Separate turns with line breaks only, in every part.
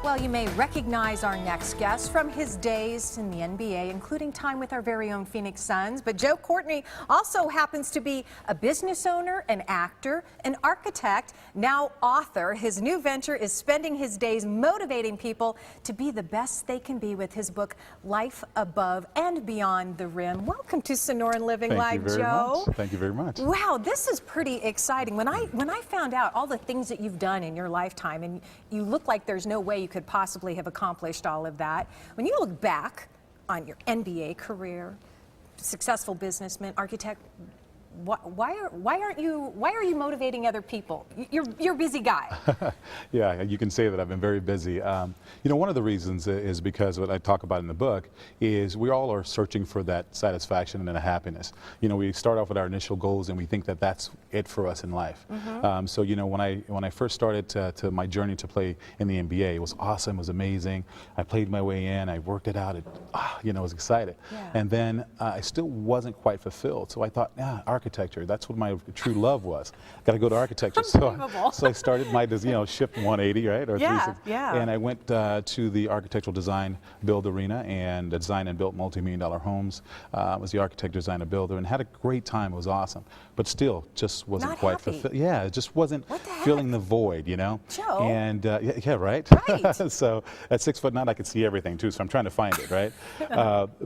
Well, you may recognize our next guest from his days in the NBA, including time with our very own Phoenix Suns. But Joe Courtney also happens to be a business owner, an actor, an architect, now author. His new venture is spending his days motivating people to be the best they can be with his book, Life Above and Beyond the Rim. Welcome to Sonoran Living Live, Joe.
Thank you very much.
Wow, this is pretty exciting. When I found out all the things that you've done in your lifetime, and you look like there's no way you could possibly have accomplished all of that. When you look back on your NBA career, successful businessman, architect, why are you motivating other people? You're a busy guy.
Yeah, you can say that I've been very busy. You know, one of the reasons is because what I talk about in the book is we all are searching for that satisfaction and happiness. You know, we start off with our initial goals and we think that that's it for us in life. So you know, when I first started to my journey to play in the NBA, it was awesome, it was amazing. I played my way in, I worked it out, you know, I was excited. Yeah. And then I still wasn't quite fulfilled. So I thought, architecture, that's what my true love was. Got to go to architecture. So I started my, shift 180, right? Or 360.
Yeah.
And I went to the architectural design build arena and designed and built multi-million-dollar homes. Was the architect, designer, builder, and had a great time. It was awesome. But still, just wasn't quite fulfilled. Yeah, it just wasn't filling the void, you know?
Joe.
And yeah, right?
Right.
So at 6'9", I could see everything too, so I'm trying to find it, right?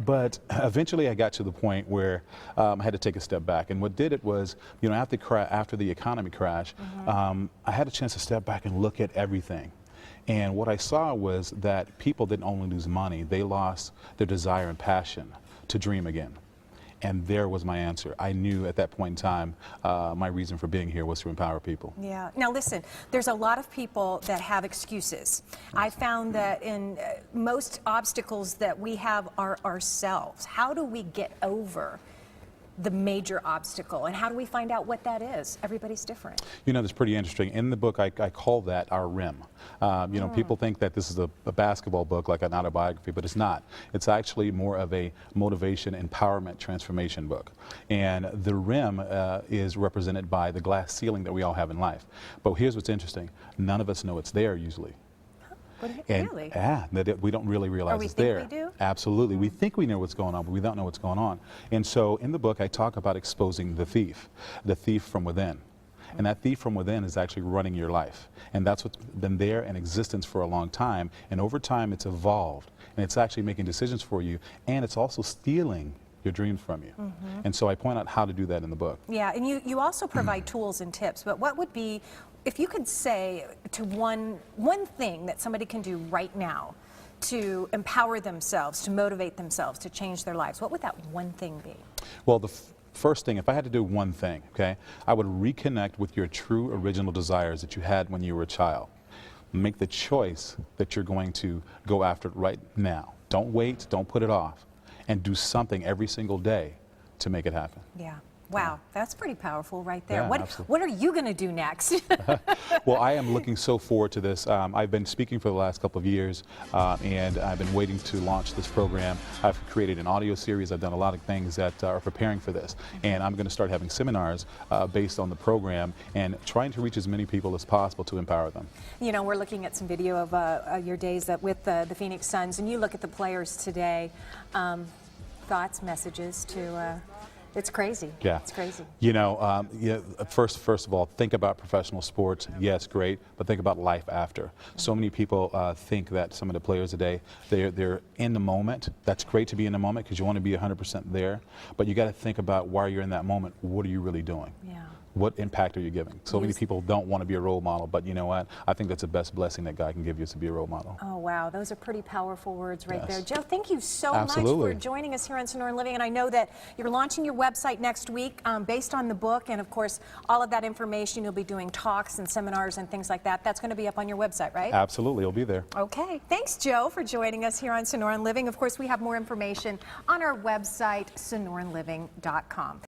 But eventually I got to the point where I had to take a step back. And what did it was, you know, after the economy crash, I had a chance to step back and look at everything. And what I saw was that people didn't only lose money, they lost their desire and passion to dream again. And there was my answer. I knew at that point in time, my reason for being here was to empower people.
Yeah. Now listen, there's a lot of people that have excuses. I found that in most obstacles that we have are ourselves. How do we get over the major obstacle, and how do we find out what that is? Everybody's different. You
know, that's pretty interesting. In the book, I call that our rim. You know, people think that this is a basketball book, like an autobiography, but it's not. It's actually more of a motivation, empowerment, transformation book. And the rim is represented by the glass ceiling that we all have in life. But here's what's interesting. None of us know it's there usually.
Really?
Yeah, we don't really realize it's there.
We do?
Absolutely. We think we know what's going on, but we don't know what's going on. And so in the book, I talk about exposing the thief from within. And that thief from within is actually running your life. And that's what's been there in existence for a long time. And over time, it's evolved. And it's actually making decisions for you. And it's also stealing your dreams from you. And so I point out how to do that in the book.
Yeah, and you also provide tools and tips, but what would be, if you could say to one thing that somebody can do right now to empower themselves, to motivate themselves, to change their lives, what would that one thing be?
Well, the first thing, if I had to do one thing, okay, I would reconnect with your true original desires that you had when you were a child. Make the choice that you're going to go after it right now. Don't wait, don't put it off. And do something every single day to make it happen. Yeah.
Wow, that's pretty powerful right there.
Yeah,
what are you going to do next?
Well, I am looking so forward to this. I've been speaking for the last couple of years, and I've been waiting to launch this program. I've created an audio series. I've done a lot of things that are preparing for this. And I'm going to start having seminars based on the program and trying to reach as many people as possible to empower them.
You know, we're looking at some video of your days with the Phoenix Suns, and you look at the players today. Thoughts, messages to... It's crazy.
Yeah.
It's crazy.
You know, first of all, think about professional sports. Yes, great, but think about life after. So many people think that some of the players today, they're in the moment. That's great to be in the moment because you want to be 100% there, but you got to think about while you're in that moment, what are you really doing? Yeah. What impact are you giving? So many people don't want to be a role model, but you know what? I think that's the best blessing that God can give you is to be a role model.
Oh, wow. Those are pretty powerful words right there. Joe, thank you so much for joining us here on Sonoran Living. And I know that you're launching your website next week based on the book. And, of course, all of that information, you'll be doing talks and seminars and things like that. That's going to be up on your website, right?
Absolutely. It'll be there.
Okay. Thanks, Joe, for joining us here on Sonoran Living. Of course, we have more information on our website, sonoranliving.com.